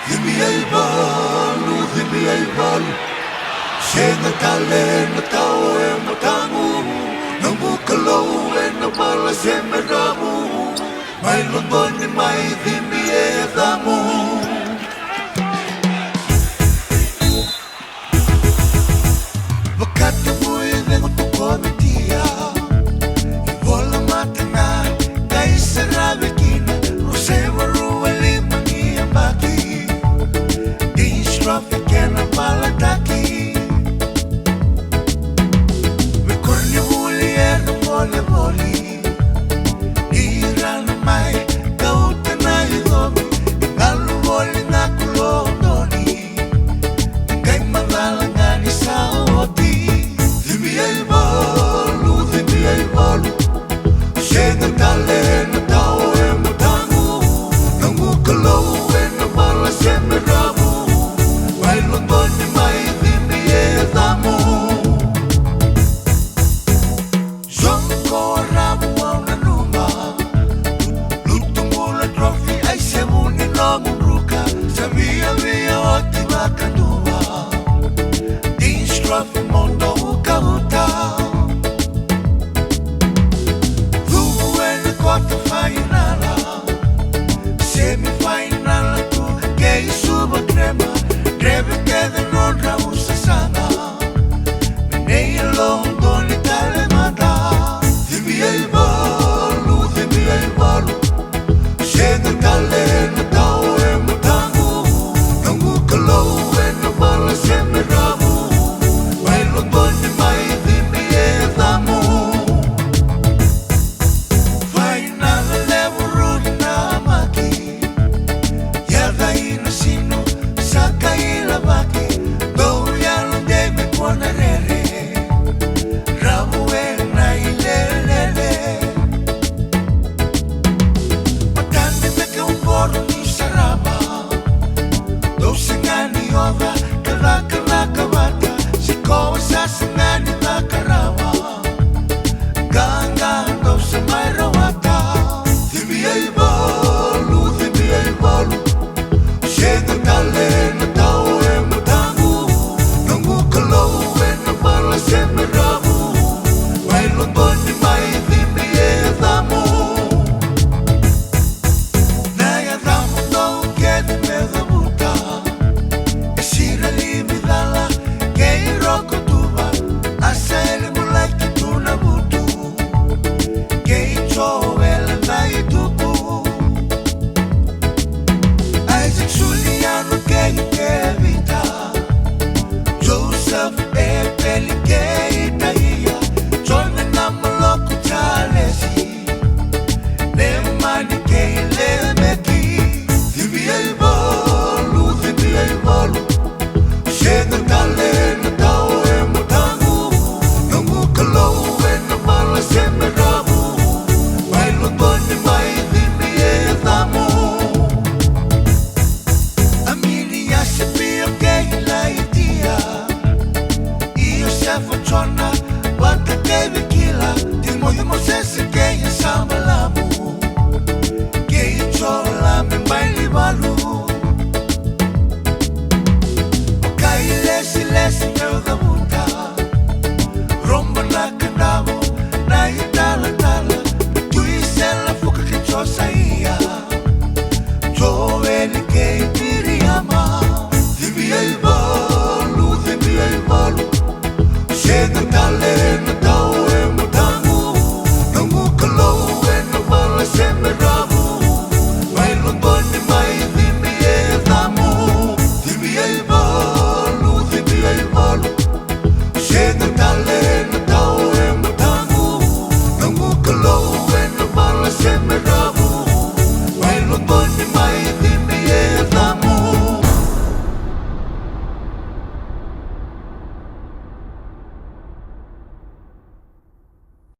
Dimi ay balu Sena kale na tao e matangu Nang bukalo e na mala se meramu Mai londoni mai dimi e damu Wakati mui vengo tu komitia Vola matana Kaisa rabekina Roseva ruwa limani ambaki Traffic and a malataki Ricordi muli e vole voli Iran mai Kauta na idomi Ngalu voli na kulondoni Ngai madalangani sa oti Dimi ay balu Sena kale na tao e mutangu Nangu kalau e na mala se meramu Mai londoni mai dimi e damu Zonko ramu au na numa Lutumula trophy ai se muni no muruka Sabia via oti wakanduma Dean's trophy mondo uka uta Dhumu ene quarter finala Semi-finala tu Kei suba crema Deve quede non rausa sana Nei londoni tale mata Dimi ay balu Sena kale na tao e mutangu Nangu kalau e na mala se meramu Mai londoni mai dimi e damu Final levo rudi na maki Yada ina sino Saka ila baki Dou yalo de me kona rere Ramu e na ilelele Matande me ke un boro ni sarama Dou singani oda Kada kabata Sikoa sa singani na karawa Ganga dou sa mai rawata Dimi ay balu Sena kale na tao e mutangu Nangu kalau e na mala se meramu Mai londoni mai dimi e damu Naya damu no kede me damuta E sira limi dala ke i roko tuba Asa ele mulai ki tuna butu Ke i cho ele na i tuku Isaac Juliano que evita Joseph e peli que itaia John namaloku chalesi Ne mani que le meki Dimi ay balu Sena kale na tao e mutangu Nangu kalau e na mala se meramu Mai londoni mai dimi e damu Amelia sepia que la itia Io se facciona Wata teve kila Dimo se se que ya sambalamu Que i chola me mai li balu